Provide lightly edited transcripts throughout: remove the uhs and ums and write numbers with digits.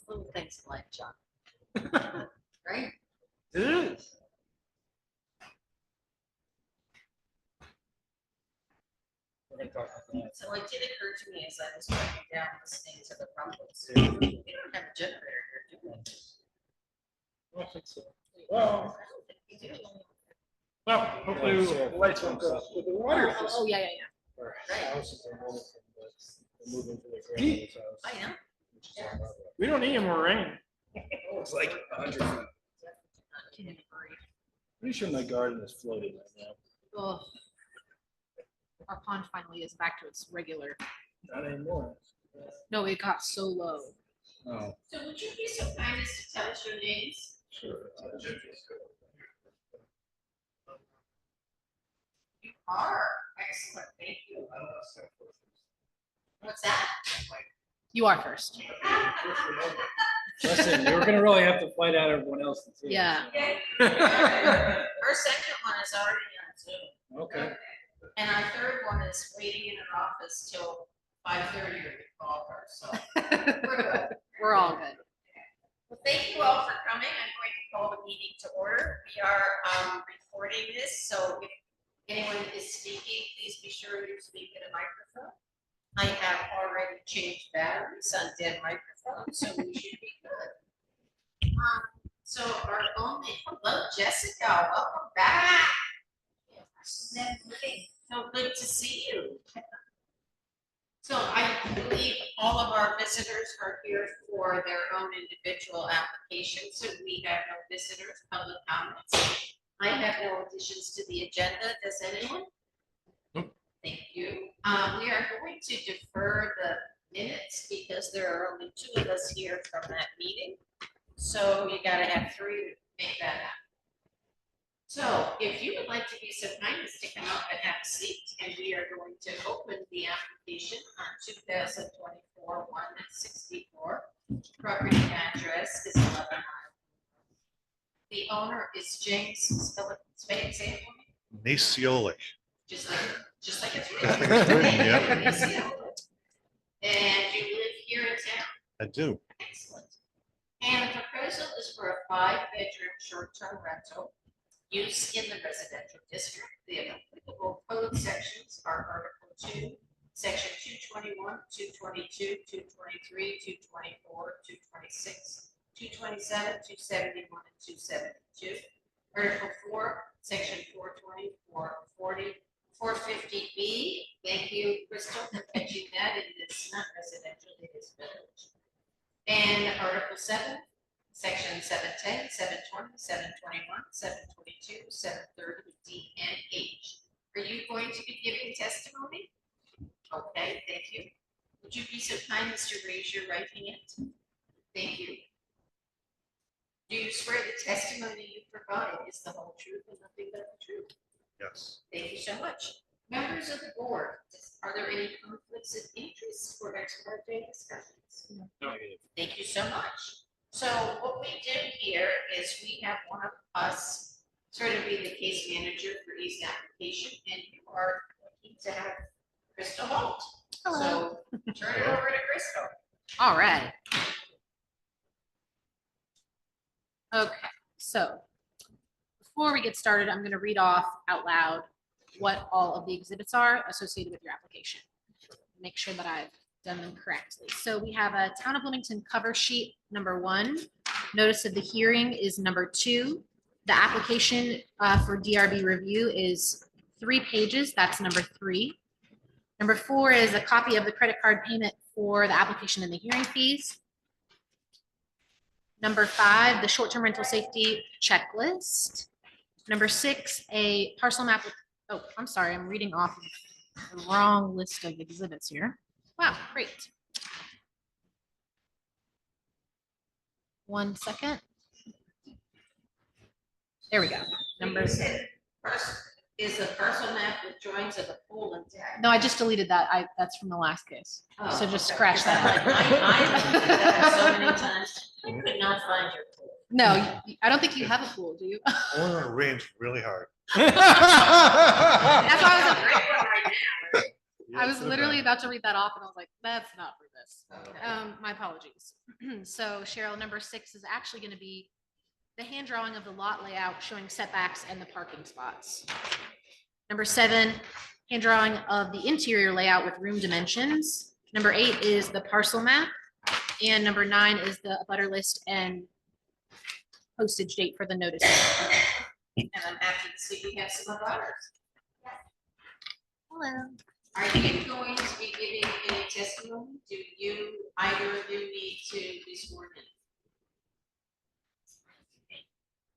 Little things like John. Right? It is. We're gonna talk about that. So it did occur to me as I was driving down listening to the rumbles. We don't have a generator here, do we? I don't think so. Well, I don't think we do. well, hopefully the lights won't go with the water. Oh, yeah. Our houses are moving from they're moving to their grandmother's house. I know. which is on our road. We don't need any more rain. It's like 100 feet. Can't even breathe. Pretty sure my garden is floating right now. Ugh. Our pond finally is back to its regular. Not anymore. No, it got so low. Oh, So would you be so kind as to tell us your names? sure. You are. Excellent. Thank you. What's that? You are first. Listen, you're gonna really have to fight out everyone else. to see. Yeah. Our second one is already on Zoom. Okay. And our third one is waiting in her office till 5:30 to call her, so we're good. We're all good. Well, thank you all for coming. I'm going to call the meeting to order. We are recording this, so if anyone is speaking, please be sure you speak in a microphone. I have already changed batteries on dead microphones, so we should be good. So our only, hello, Jessica, welcome back. So good to see you. So I believe all of our visitors are here for their own individual applications, so we have no visitors, public comments. I have no additions to the agenda. Does anyone? Nope. Thank you. We are going to defer the minutes because there are only 2 of us here from that meeting. So you gotta have 3 to make that happen. So if you would like to be so kind as to come up and have a seat, and we are going to open the application on 2024-164. Property address is 11 Mile. The owner is James Spade, say it for me, Nacioli. just like it's Just like it's written, yeah. And you live here in town? I do. Excellent. And the proposal is for a 5-bedroom short-term rental use in the residential district. The applicable code sections are Article 2, Section 221, 222, 223, 224, 226, 227, 271, and 272. Article 4, Section 420, 440, 450B. Thank you, Crystal, for catching that. It is not residential, it is village. And Article 7, Section 710, 720, 721, 722, 730, D and H. Are you going to be giving testimony? Okay, thank you. Would you be so kind as to raise your right hand? Thank you. Do you swear the testimony you provide is the whole truth and nothing but the truth? Yes. Thank you so much. Members of the board, are there any conflicts of interest for ex parte discussions? No. Thank you so much. So what we do here is we have one of us sort of be the case manager for each application, and you are looking to have Crystal Holt. So turn it over to Crystal. All right. Okay, so before we get started, I'm going to read off out loud what all of the exhibits are associated with your application. Make sure that I've done them correctly. So we have a Town of Wilmington cover sheet, number 1. Notice of the hearing is number 2. The application for DRB review is 3 pages. That's number 3. Number 4 is a copy of the credit card payment for the application and the hearing fees. Number 5, the short-term rental safety checklist. Number 6, a parcel map. Oh, I'm sorry, I'm reading off of the wrong list of exhibits here. Wow, great. 1 second. There we go. Number 6. Is a parcel map with drawings of the pool and deck. No, I just deleted that. That's from the last case. Oh, So just okay. scratch that. I did that so many times. I could not find your pool. No, I don't think you have a pool, do you? I want to range really hard. That's why I was like, Great one right now. I was literally about to read that off and I was like, that's not for this. Okay. My apologies. So Cheryl, number 6 is actually going to be the hand drawing of the lot layout showing setbacks and the parking spots. Number 7, hand drawing of the interior layout with room dimensions. Number 8 is the parcel map. And number 9 is the abutter list and postage date for the notice. And I'm happy to see we have some others. Hello. Are you going to be giving any testimony? Do you, either of you need to be sworn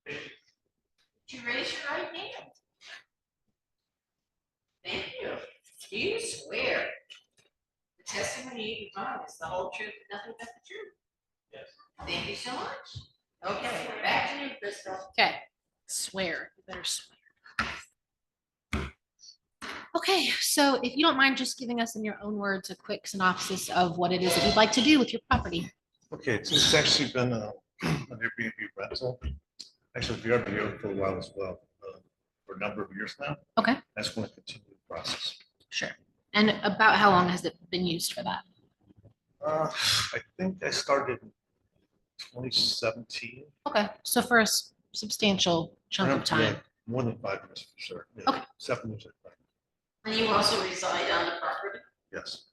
in? Would you raise your right hand? Thank you. Do you swear the testimony you provide is the whole truth and nothing but the truth? Yes. Thank you so much. Okay, back to you, Crystal. Okay, swear, you better swear. Okay, so if you don't mind just giving us in your own words a quick synopsis of what it is that you'd like to do with your property. Okay, so it's actually been an Airbnb rental. Actually, VRBO for a while as well, for a number of years now. Okay. That's going to continue the process. Sure. And about how long has it been used for that? I think I started in 2017. Okay, so for a substantial chunk of time. Yeah, more than 5 years for sure. Yeah, Okay. 7 years. I think. And you also reside on the property? Yes.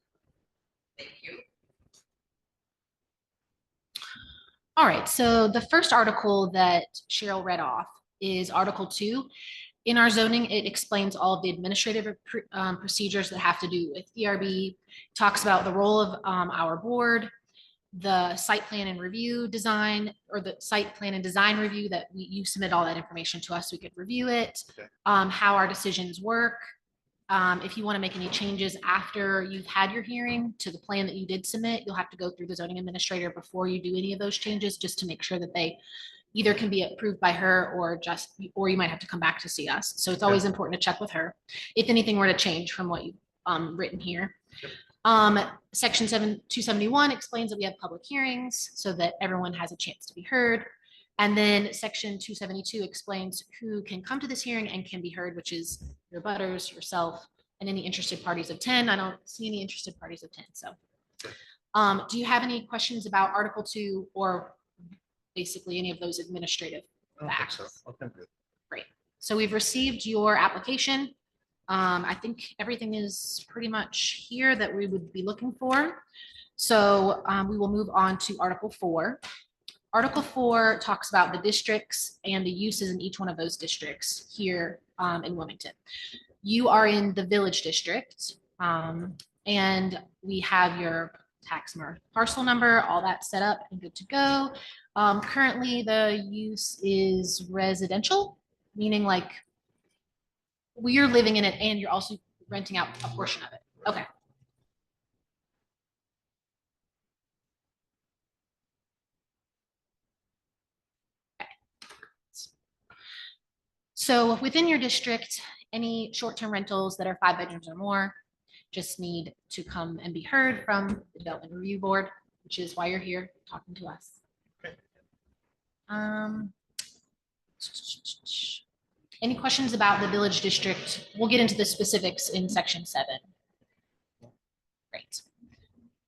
Thank you. All right, so the first article that Cheryl read off is Article 2. In our zoning, it explains all of the administrative procedures that have to do with DRB, talks about the role of our board, the site plan and review design, or the site plan and design review that you submit all that information to us, so we could review it, Okay. How our decisions work. If you want to make any changes after you've had your hearing to the plan that you did submit, you'll have to go through the zoning administrator before you do any of those changes, just to make sure that they either can be approved by her or you might have to come back to see us. So it's always important to check with her if anything were to change from what you've written here. Section 271 explains that we have public hearings so that everyone has a chance to be heard. And then section 272 explains who can come to this hearing and can be heard, which is your butters, yourself, and any interested parties of 10. I don't see any interested parties of 10. So do you have any questions about Article 2 or basically any of those administrative I don't think facts? so. Okay, good. Great. So we've received your application. I think everything is pretty much here that we would be looking for. So we will move on to Article 4. Article 4 talks about the districts and the uses in each one of those districts here in Wilmington. You are in the village district, and we have your tax parcel number, all that set up and good to go. Currently, the use is residential, meaning like you're living in it and you're also renting out a portion of it. Okay. So within your district, any short-term rentals that are 5 bedrooms or more just need to come and be heard from the Development Review Board, which is why you're here talking to us. Any questions about the village district? We'll get into the specifics in section 7. Great.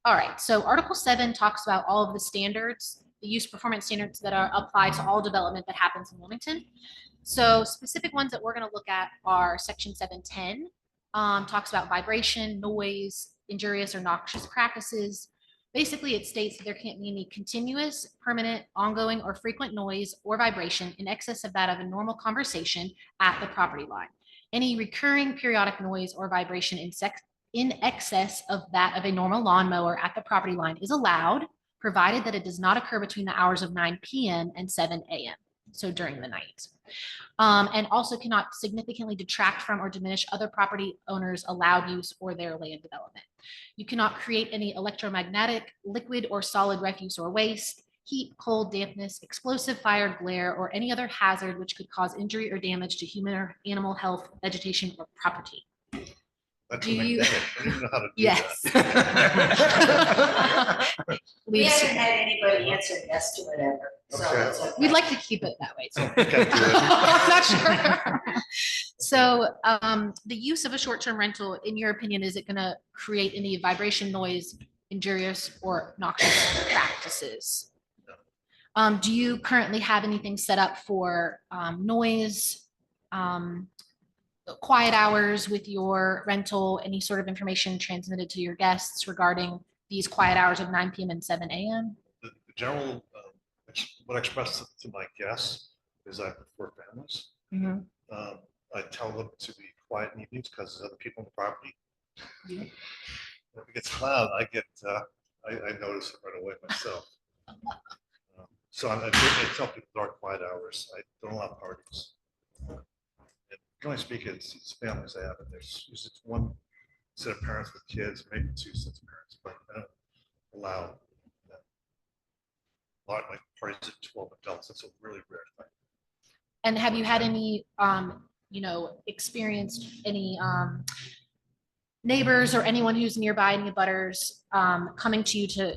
All right, so Article 7 talks about all of the standards, the use performance standards that are applied to all development that happens in Wilmington. So specific ones that we're going to look at are section 710, talks about vibration, noise, injurious or noxious practices. Basically, it states that there can't be any continuous, permanent, ongoing, or frequent noise or vibration in excess of that of a normal conversation at the property line. Any recurring periodic noise or vibration in excess of that of a normal lawnmower at the property line is allowed, provided that it does not occur between the hours of 9 p.m. and 7 a.m., so during the night. And also cannot significantly detract from or diminish other property owners' allowed use or their land development. You cannot create any electromagnetic, liquid, or solid refuse or waste, heat, cold, dampness, explosive, fire, glare, or any other hazard which could cause injury or damage to human or animal health, vegetation, or property. Do you? I don't even know how to do Yes. that. We haven't had anybody answer yes to it ever. So Okay. it's okay. We'd like to keep it that way. So. Okay, good. I'm not sure. So the use of a short-term rental, in your opinion, is it going to create any vibration, noise, injurious, or noxious practices? Do you currently have anything set up for noise, quiet hours with your rental, any sort of information transmitted to your guests regarding these quiet hours of 9 p.m. and 7 a.m.? The general, what I express to my guests is I prefer families. Mhm. I tell them to be quiet in evenings because there's other people on the property. Yeah. If it gets loud, I notice it right away myself. So I tell people dark quiet hours. I don't allow parties. And generally speaking, it's families I have, and there's usually one set of parents with kids, maybe two sets of parents, but I don't allow a lot of my parties at 12 adults. That's a really rare thing. And have you had any, experienced any neighbors or anyone who's nearby, any butters, coming to you to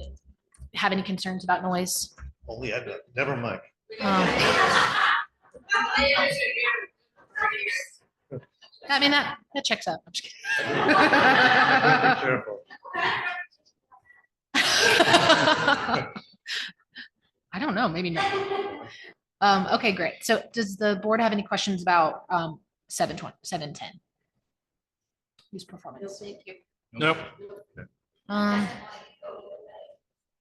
have any concerns about noise? Only Edna, never mind. I mean, that checks out. I'm just kidding. Be careful. I don't know, maybe not. Okay, great. So does the board have any questions about 710? Use performance. Thank you. Nope. Um,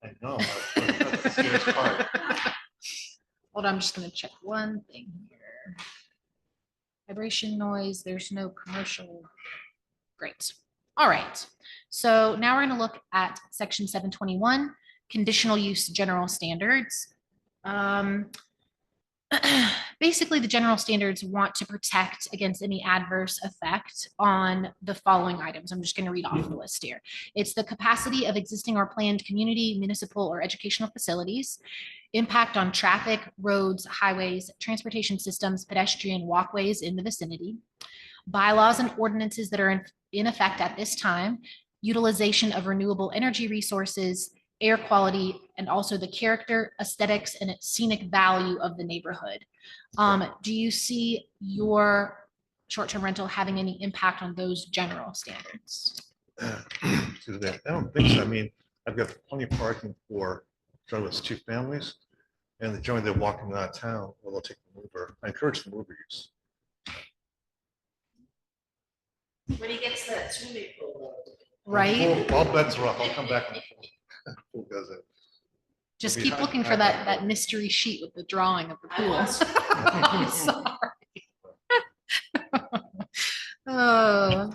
I know. That's the scariest part. hold on, I'm just gonna check one thing here. Vibration, noise, there's no commercial. Great. All right. So now we're gonna look at section 721, conditional use general standards. Basically, the general standards want to protect against any adverse effect on the following items. I'm just going to read off the list here. It's the capacity of existing or planned community, municipal, or educational facilities, impact on traffic, roads, highways, transportation systems, pedestrian walkways in the vicinity, bylaws and ordinances that are in effect at this time, utilization of renewable energy resources, air quality, and also the character, aesthetics, and scenic value of the neighborhood. Do you see your short-term rental having any impact on those general standards? Excuse me. I don't think so. I mean, I've got plenty of parking for, so it's two families, and generally they're walking out of town, or they'll take the mover. I encourage the mover use. When he gets that swimming pool. Right? All bets are off. I'll come back. Who does it? Just It'll be keep high- looking for high that back. mystery sheet with the drawing of the pools. Sorry. Oh.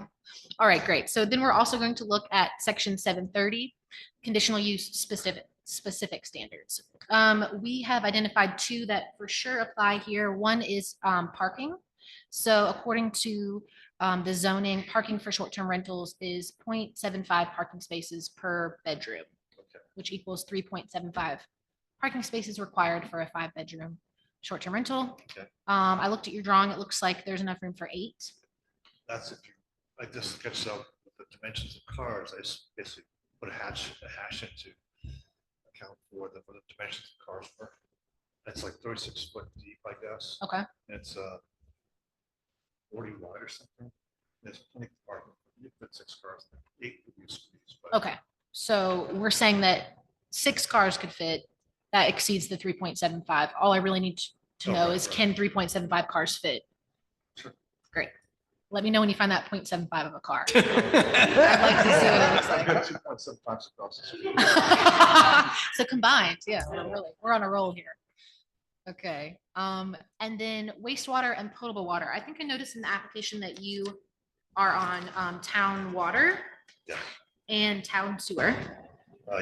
All right, great. So then we're also going to look at section 730, conditional use specific standards. We have identified two that for sure apply here. One is parking. So according to the zoning, parking for short-term rentals is 0.75 parking spaces per bedroom, which equals 3.75 parking spaces required for a 5-bedroom short-term rental. Okay. I looked at your drawing. It looks like there's enough room for 8. That's if you, I just sketched out the dimensions of cars. I just basically put a hash into account for the dimensions of cars. It's like 36 foot deep, I guess. Okay. It's 40 wide or something. There's plenty of parking. You put 6 cars, 8 would be squeezed. But Okay. So we're saying that 6 cars could fit. That exceeds the 3.75. All I really need to know right, is right. can 3.75 cars fit? Sure. Great. Let me know when you find that 0.75 of a car. I'd like to see what it looks I've like. got 2.75 across the street. So combined, yeah, we're on a roll here. Okay. And then wastewater and potable water. I think I noticed in the application that you are on town water Yeah. and town sewer.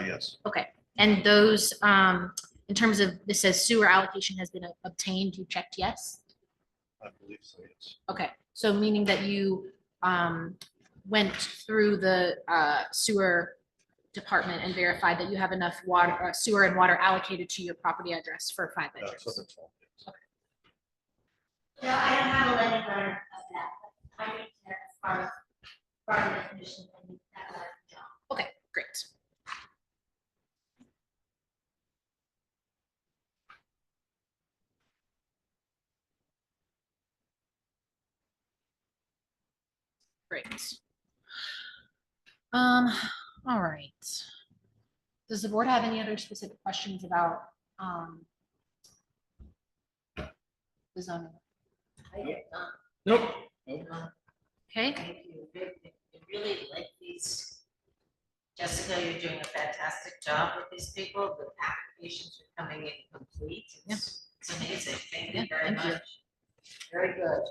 Yes. Okay. And those, in terms of, this says sewer allocation has been obtained, you checked yes? I believe so, yes. Okay, so meaning that you went through the sewer department and verified that you have enough water, sewer and water allocated to your property address for 5 So bedrooms. that's all. Yes. No, I don't have a letter of that. I need to, as far as the condition, I need that letter from John. Okay, great. Great. All right. Does the board have any other specific questions about the zoning? I get, Nope. Okay, thank you. I really like these. Jessica, you're doing a fantastic job with these people. The applications are coming in complete. It's amazing. Thank you Yeah, very thank you. much. Very good.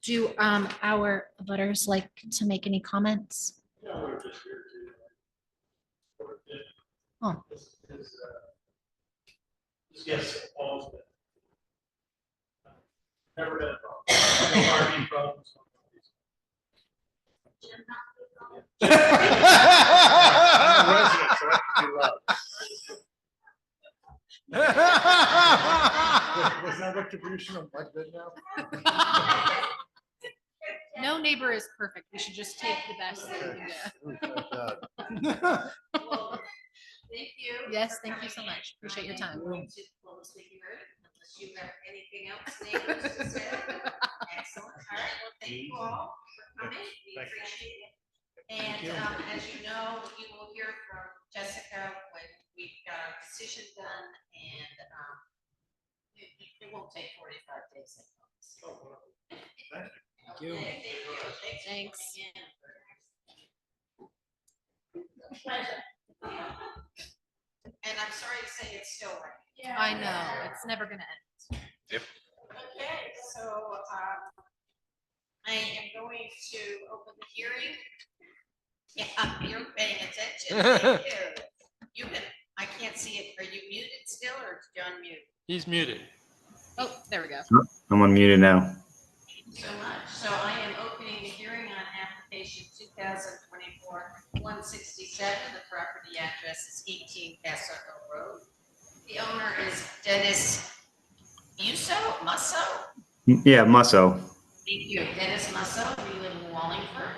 do our butters like to make any comments? Oh. Yes, all. Never had a problem. No RV problems. I'm a resident, so I can be loud. Was that retribution on my bed now? No neighbor is perfect. We should just take the best that we can get. Well, thank you. Yes, for thank you coming so in. much. Appreciate your time. I'm going to close the hearing unless you have anything else, neighbors, to say. Excellent. All right, well, thank you all for coming. We Thank you. appreciate it. And as you know, you will hear from Jessica when we've got our decision done, and it won't take 45 days. I promise. Thank you. Okay, thank you. Thanks. And I'm sorry to say it's still raining. I know, it's never gonna end. Okay, so I am going to open the hearing. Yeah, you're paying attention. Thank you. You can, I can't see it. Are you muted still or is John muted? He's muted. Oh, there we go. I'm unmuted now. Thank you so much. So I am opening the hearing on application 2024-167. The property address is 18 Castle Hill Road. The owner is Dennis Musso? Yeah, Musso. Thank you. Dennis Musso, we live in Wallingford.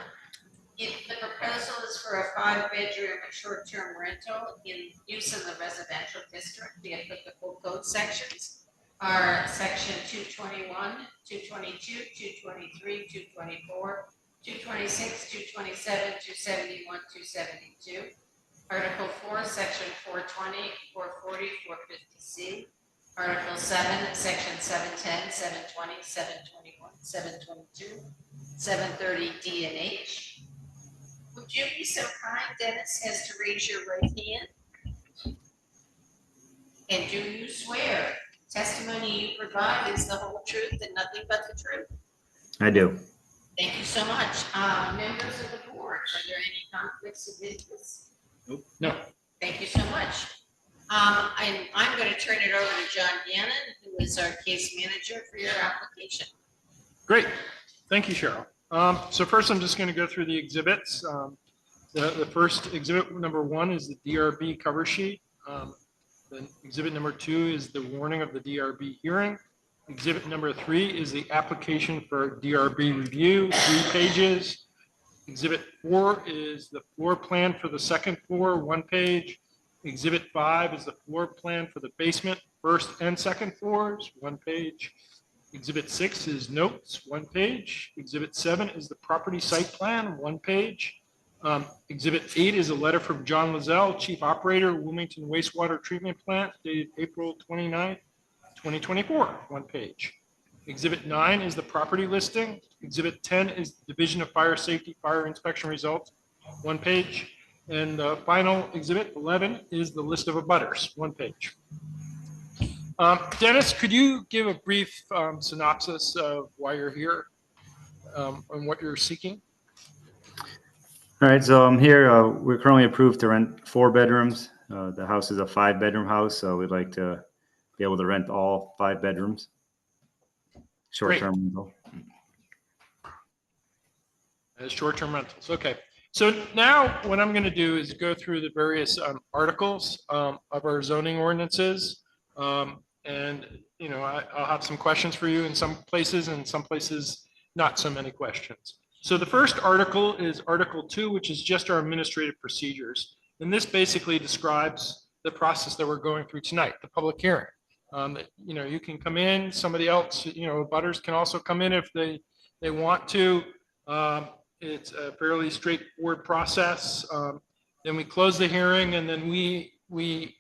The proposal is for a 5-bedroom short-term rental in use in the residential district. The applicable code sections are section 221, 222, 223, 224, 226, 227, 271, 272. Article 4, section 420, 440, 450C. Article 7, section 710, 720, 721, 722, 730D and H. Would you be so kind, Dennis, as to raise your right hand? And do you swear testimony you provide is the whole truth and nothing but the truth? I do. Thank you so much. Members of the board, are there any conflicts of interest? Nope. No. Thank you so much. I'm going to turn it over to John Gannon, who is our case manager for your application. Great. Thank you, Cheryl. So first, I'm just going to go through the exhibits. The first exhibit, number 1, is the DRB cover sheet. Then exhibit number 2 is the warning of the DRB hearing. Exhibit number 3 is the application for DRB review, 3 pages. Exhibit 4 is the floor plan for the second floor, 1 page. Exhibit 5 is the floor plan for the basement, first and second floors, 1 page. Exhibit 6 is notes, 1 page. Exhibit 7 is the property site plan, 1 page. Exhibit 8 is a letter from John Lozelle, Chief Operator, Wilmington Wastewater Treatment Plant, dated April 29th, 2024, 1 page. Exhibit 9 is the property listing. Exhibit 10 is Division of Fire Safety Fire Inspection Results, 1 page. And the final exhibit, 11, is the list of abutters, 1 page. Dennis, could you give a brief synopsis of why you're here and what you're seeking? All right, so I'm here. We're currently approved to rent 4 bedrooms. The house is a 5-bedroom house, so we'd like to be able to rent all 5 bedrooms. Short-term rental. As short-term rentals, okay. So now what I'm going to do is go through the various articles of our zoning ordinances. And, you know, I'll have some questions for you in some places, and some places not so many questions. So the first article is Article 2, which is just our administrative procedures. And this basically describes the process that we're going through tonight, the public hearing. You know, you can come in, somebody else, you know, butters can also come in if they want to. It's a fairly straightforward process. Then we close the hearing, and then we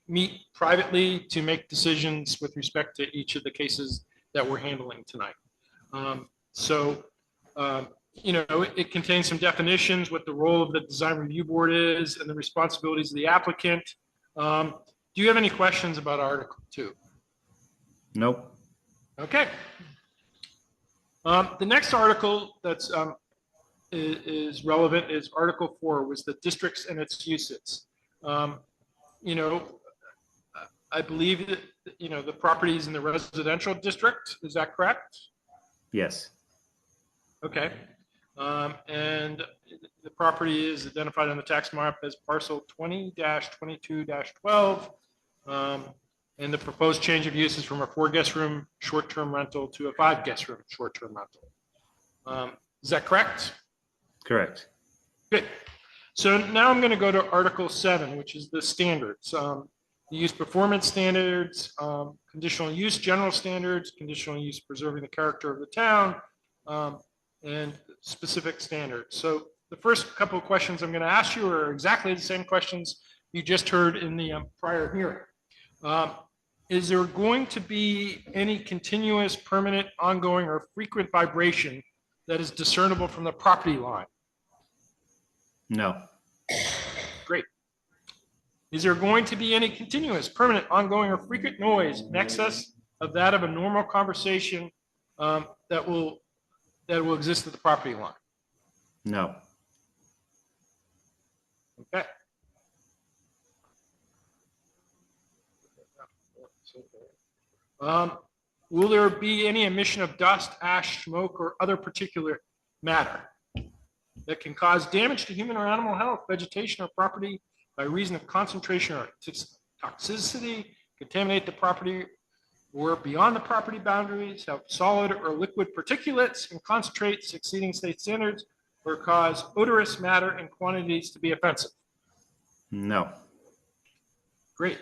meet privately to make decisions with respect to each of the cases that we're handling tonight. It contains some definitions, what the role of the design review board is, and the responsibilities of the applicant. Do you have any questions about Article 2? Nope. Okay. The next article that's is relevant is Article 4, was the districts and its uses. I believe that, the property is in the residential district. Is that correct? Yes. Okay. And the property is identified on the tax map as parcel 20-22-12. And the proposed change of use is from a 4-guest room short-term rental to a 5-guest room short-term rental. Is that correct? Correct. Good. So now I'm going to go to Article 7, which is the standards. The use performance standards, conditional use general standards, conditional use preserving the character of the town, and specific standards. So the first couple of questions I'm going to ask you are exactly the same questions you just heard in the prior hearing. Is there going to be any continuous, permanent, ongoing, or frequent vibration that is discernible from the property line? No. Great. Is there going to be any continuous, permanent, ongoing, or frequent noise in excess of that of a normal conversation that will exist at the property line? No. Okay. Will there be any emission of dust, ash, smoke, or other particulate matter that can cause damage to human or animal health, vegetation, or property by reason of concentration or toxicity, contaminate the property or beyond the property boundaries, have solid or liquid particulates and concentrates exceeding state standards, or cause odorous matter in quantities to be offensive? No. Great.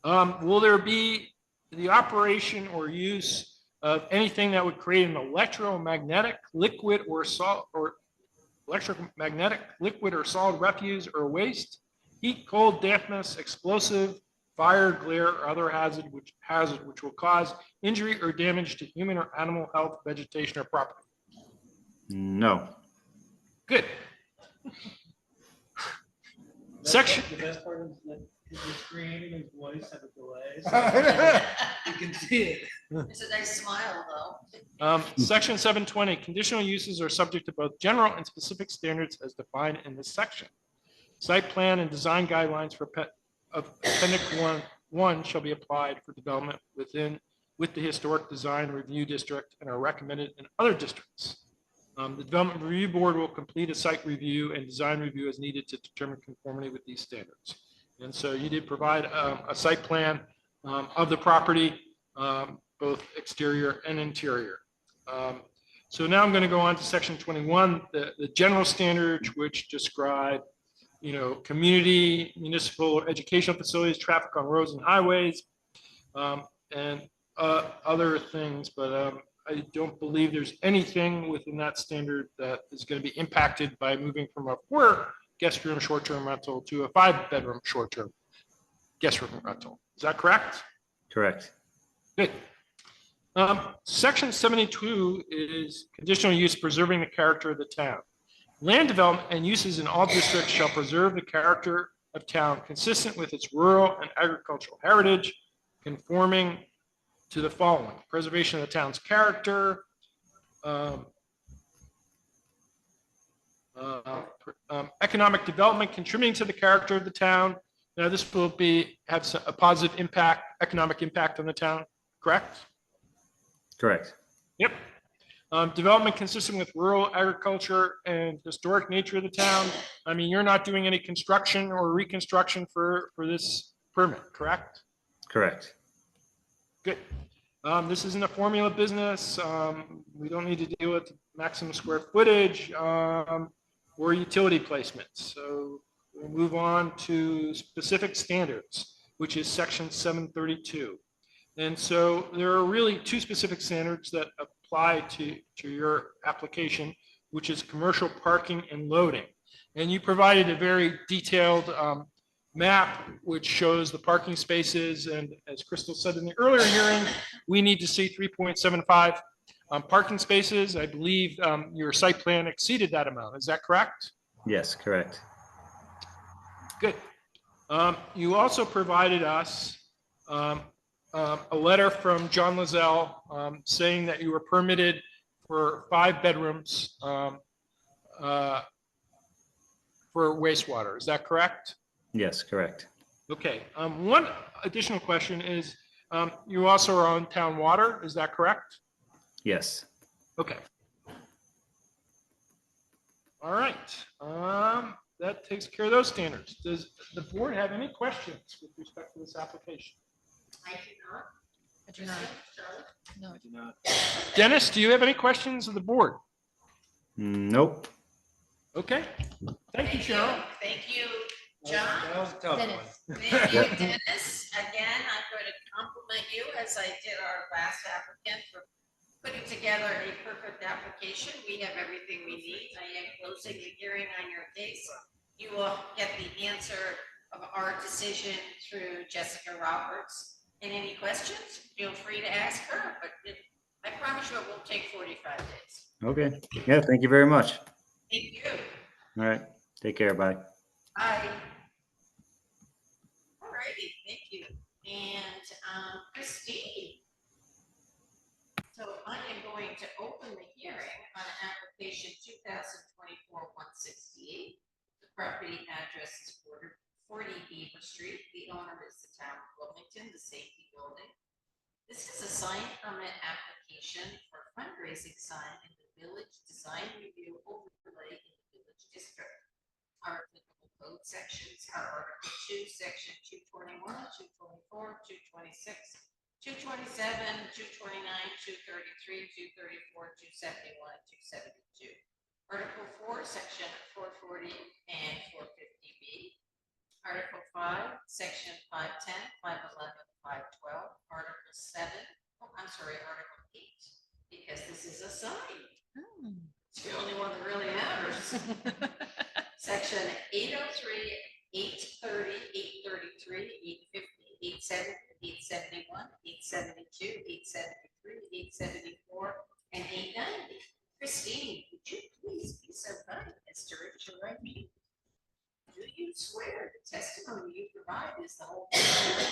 Will there be the operation or use of anything that would create an electromagnetic liquid or solid refuse or waste, heat, cold, dampness, explosive, fire, glare, or other hazard which will cause injury or damage to human or animal health, vegetation, or property? No. Good. Section. The best part is that his screen and his voice have a delay. So you can see it. It's a nice smile, though. Section 720, conditional uses are subject to both general and specific standards as defined in this section. Site plan and design guidelines for Appendix 1 shall be applied for development with the Historic Design Review District and are recommended in other districts. The Development Review Board will complete a site review and design review as needed to determine conformity with these standards. And so you did provide a site plan of the property, both exterior and interior. So now I'm going to go on to section 21, the general standards, which describe, community, municipal, or educational facilities, traffic on roads and highways, and other things. But I don't believe there's anything within that standard that is going to be impacted by moving from a 4-guest room short-term rental to a 5-bedroom short-term guest room rental. Is that correct? Correct. Good. Section 72 is conditional use preserving the character of the town. Land development and uses in all districts shall preserve the character of town consistent with its rural and agricultural heritage, conforming to the following: preservation of the town's character, economic development contributing to the character of the town. Now, this will have a positive impact, economic impact on the town, correct? Correct. Yep. Development consistent with rural agriculture and historic nature of the town. I mean, you're not doing any construction or reconstruction for this permit, correct? Correct. Good. This isn't a formula business. We don't need to deal with maximum square footage or utility placements. So we'll move on to specific standards, which is section 732. And so there are really 2 specific standards that apply to your application. which is commercial parking and loading. And you provided a very detailed map which shows the parking spaces. And as Crystal said in the earlier hearing, we need to see 3.75 parking spaces. I believe your site plan exceeded that amount. Is that correct? Yes, correct. Good. You also provided us a letter from John Lozelle saying that you were permitted for 5 bedrooms for wastewater. Is that correct? Yes, correct. Okay. One additional question is, you also are on town water. Is that correct? Yes. Okay. All right. That takes care of those standards. Does the board have any questions with respect to this application? I do not. I do not. Charlotte? No, I do not. Dennis, do you have any questions of the board? Nope. Okay. Thank you, Cheryl. Thank you, John. That was a tough one. Dennis. Thank you, Dennis. Again, I'm going to compliment you as I did our last applicant for putting together a perfect application. We have everything we need. I am closing the hearing on your case. You will get the answer of our decision through Jessica Roberts. And any questions, feel free to ask her, but I promise you it won't take 45 days. Okay. Yeah, thank you very much. Thank you. All right. Take care. Bye. Bye. All righty, thank you. And Christine. So I am going to open the hearing on application 2024-168. The property address is 40 Beaver Street. The owner is the town of Wilmington, the safety building. This is a sign permit application for fundraising sign in the village design review overlay in the village district. Our applicable code sections are Article 2, Section 221, 224, 226, 227, 229, 233, 234, 271, and 272. Article 4, Section 440 and 450B. Article 5, Section 510, 511, 512. Article 7, oh, I'm sorry, Article 8, because this is a sign. It's the only one that really matters. Section 803, 830, 833, 850, 870, 871, 872, 873, 874, and 890. Christine, would you please be so kind as to raise your right hand? Do you swear the testimony you provide is the whole truth?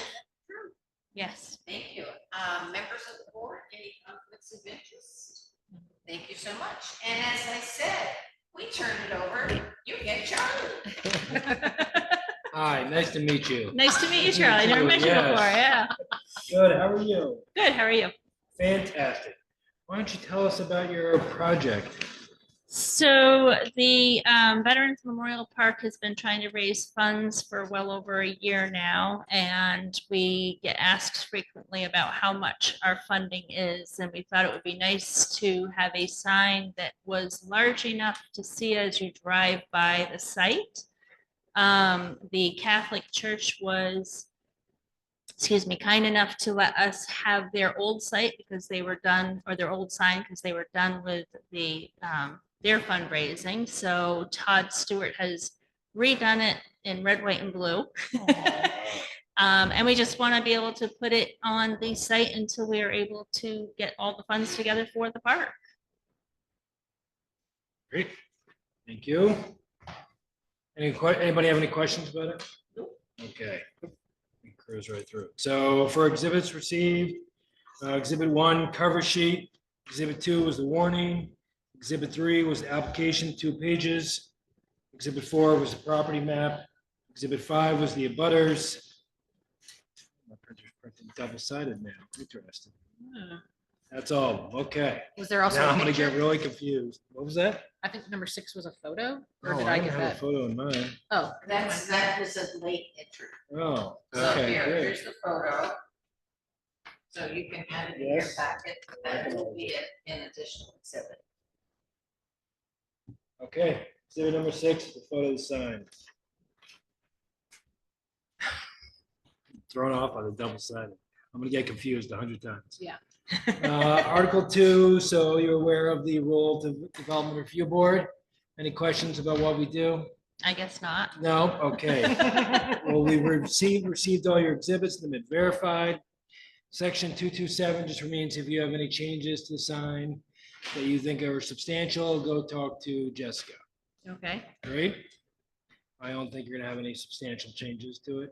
Yes. Thank you. Members of the board, any conflicts of interest? Thank you so much. And as I said, we turn it over. You get Charlie. Hi, nice to meet you. Nice to meet you, Charlie. Never met you Yes. before. Yeah. Good, how are you? Good. How are you? Fantastic. Why don't you tell us about your project? So the Veterans Memorial Park has been trying to raise funds for well over a year now, and we get asked frequently about how much our funding is, and we thought it would be nice to have a sign that was large enough to see as you drive by the site. The Catholic Church was, kind enough to let us have their old site because they were done, or their old sign because they were done with the their fundraising. So Todd Stewart has redone it in red, white, and blue. And we just want to be able to put it on the site until we are able to get all the funds together for the park. Great, thank you. Anybody have any questions about it? Okay, we cruise right through. So for exhibits received, exhibit 1, cover sheet. Exhibit 2 was the warning. Exhibit 3 was the application, 2 pages. Exhibit 4 was the property map. Exhibit 5 was the abutters. My printer's printing double-sided now. Interesting. That's all. Okay. Was there also Now a I'm gonna get picture? really confused. What was that? I think number 6 was a photo, or Oh, did I don't get have a that? photo in mine. Oh, That was a late entry. Oh, So okay, great. here's the photo. So you can have it in your Yes. packet. That will be an additional exhibit. Okay, exhibit number 6, the photo of the sign. Thrown off by the double sided. I'm gonna get confused 100 times. Yeah. Article 2, so you're aware of the role of the Development Review Board. Any questions about what we do? I guess not. No? Okay. Well, we received all your exhibits, they've been verified. Section 227 just remains if you have any changes to the sign that you think are substantial, go talk to Jessica. Okay. Great. I don't think you're gonna have any substantial changes to it.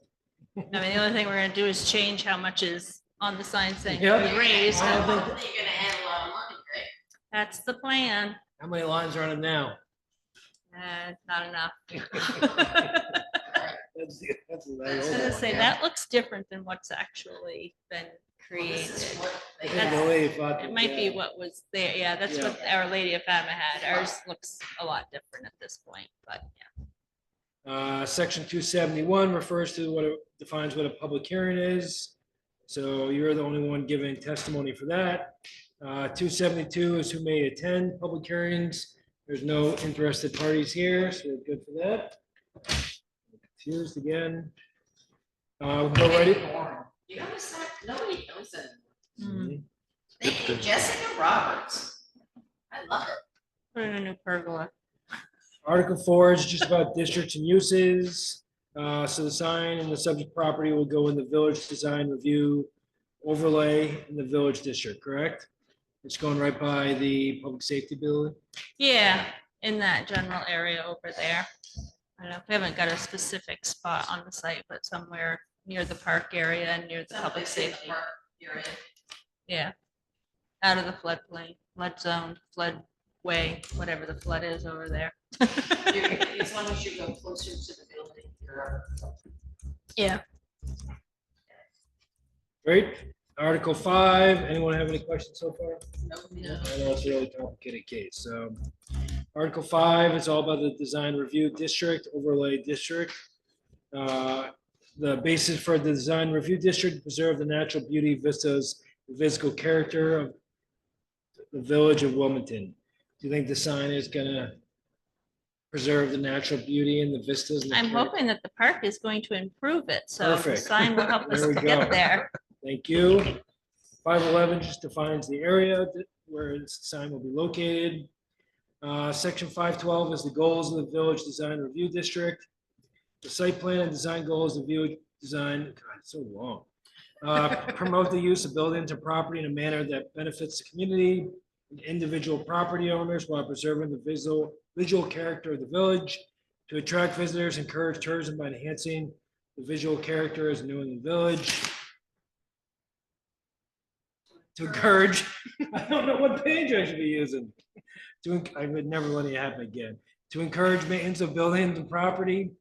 I mean, the only thing we're gonna do is change how much is on the sign saying Yep. we raised. I don't think- Hopefully you're gonna add a lot of money, right? That's the plan. How many lines are on it now? Not enough. That's what I was gonna say, that looks different than what's actually been Well, this is created. what they I got. believe, but- It might be what was there. Yeah, that's what Our Lady of Fatima had. Ours looks a lot different at this point, but yeah. Section 271 refers to what it defines what a public hearing is. So you're the only one giving testimony for that. 272 is who may attend public hearings. There's no interested parties here, so we're good for that. Confused again. We'll go right in. You notice that? Nobody knows that. Hmm. Thank you, Jessica Roberts. I love it. Put in a new pergola. Article 4 is just about districts and uses. So the sign and the subject property will go in the village design review overlay in the village district, correct? It's going right by the public safety building. Yeah, in that general area over there. I don't know, we haven't got a specific spot on the site, but somewhere near the park area and near the public Someplace in the safety. park you're in. Yeah. Out of the floodplain, flood zone, flood way, whatever the flood is over there. As long as you go closer to the building, you're. Yeah. Great. Article 5, anyone have any questions so far? No. I know it's a really complicated case. So Article 5 is all about the design review district, overlay district. The basis for the design review district, preserve the natural beauty, vistas, the physical character of the village of Wilmington. Do you think the sign is gonna preserve the natural beauty and the vistas? and the I'm character? hoping that the park is going to improve it, so the Perfect. sign will help us There we to go. get there. Thank you. 511 just defines the area where the sign will be located. Section 512 is the goals of the village design review district. The site plan and design goals of village design, God, it's so long. Promote the use of buildings and property in a manner that benefits the community and individual property owners while preserving the visual character of the village. To attract visitors, encourage tourism by enhancing the visual character as new in the village. To encourage, I don't know what page I should be using. I would never let it happen again. To encourage maintenance of buildings and property,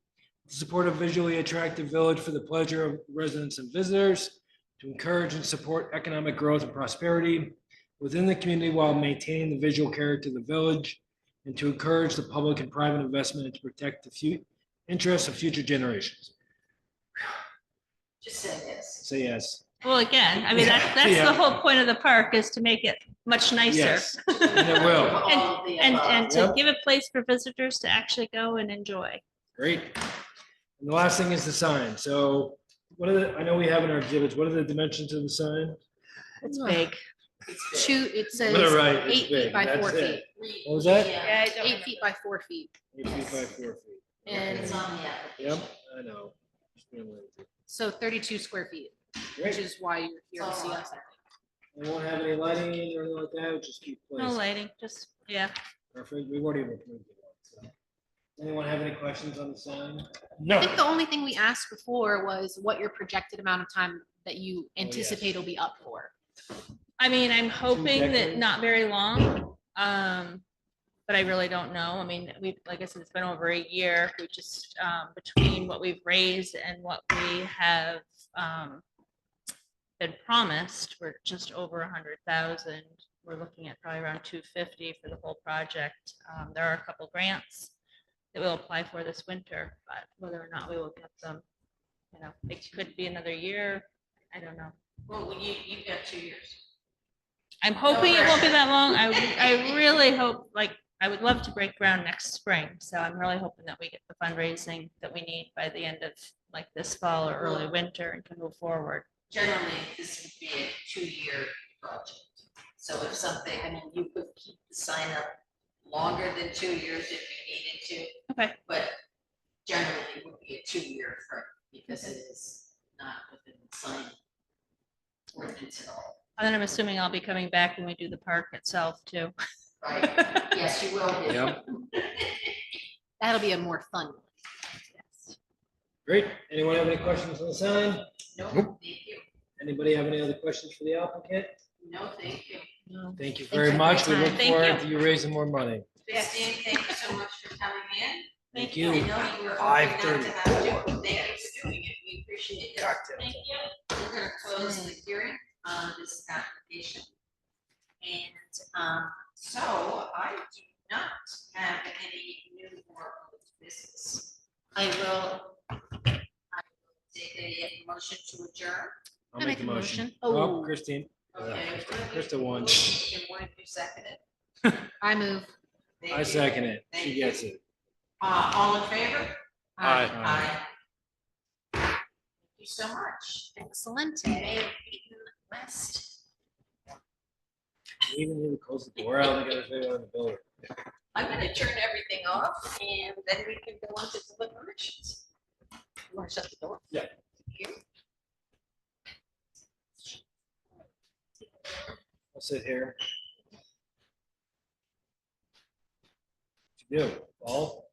to support a visually attractive village for the pleasure of residents and visitors, to encourage and support economic growth and prosperity within the community while maintaining the visual character of the village, and to encourage the public and private investment and to protect the interests of future generations. Just say yes. Say yes. Well, again, I mean, that's Yeah. the whole point of the park is to make it much nicer. Yes, and it will. All of the And above. to Yep. give a place for visitors to actually go and enjoy. Great. And the last thing is the sign. So what are the, I know we have in our exhibits, what are the dimensions of the sign? It's big. It's big. It says You're right, it's 8 feet big. by That's 4 it. feet. What was that? Yeah, 8 feet by 4 feet. 8 feet by 4 feet. And it's on the Yep, application. I know. so 32 square feet, which Great. is why you're here to see us. I think. Anyone have any lighting or anything like that? Just keep No place. lighting, just, yeah. Perfect. We've already approved it. So. Anyone have any questions on the sign? I think the only thing we asked before was what your projected amount of time that you yes. anticipate will be up for. I mean, I'm hoping that decades? not very long. But I really don't know. I mean, like I said, it's been over a year. We just, between what we've raised and what we have, been promised, we're just over 100,000. We're looking at probably around 250 for the whole project. There are a couple grants that we'll apply for this winter, but whether or not we will get them, you know, it could be another year. I don't know. Well, you've got 2 years. I'm hoping it won't be that long. I really hope, like, I would love to break ground next spring. So I'm really hoping that we get the fundraising that we need by the end of like this fall or early winter and can move forward. generally, this would be a 2-year project. So if something, I mean, you could keep the sign up longer than 2 years if you needed to. Okay. But generally, it would be a 2-year firm because it is not within the sign ordinance at all. And then I'm assuming I'll be coming back when we do the park itself too. Right? Yes, you will. be. Yep. That'll be a more fun one. Yes. Great. Anyone have any questions on the sign? No, Nope. thank you. Anybody have any other questions for the applicant? No, thank you. No. Thank you Thank very you much. for We your look time. Thank forward you. to you raising more money. Christine, thank you so much for coming in. Thank I you. know you were hoping not to have to. Thank you for doing it. We appreciate it. Thank you. We're gonna close the hearing on this application. And so I do not have any new or old business. I will take a motion to adjourn. I'll make a motion. Oh. Oh, Christine. Okay. Krista won. And one of you seconded. I move. Thank I you. second it. Thank She you. gets it. All in favor? Aye. Aye. Thank you so much. Excellent. Mayor Beaton West. Even when we close the door, I don't think I was really on the building. I'm gonna turn everything off and then we can go on to deliberations. You wanna shut the door? Yeah. Here? I'll sit here. What you do? Paul?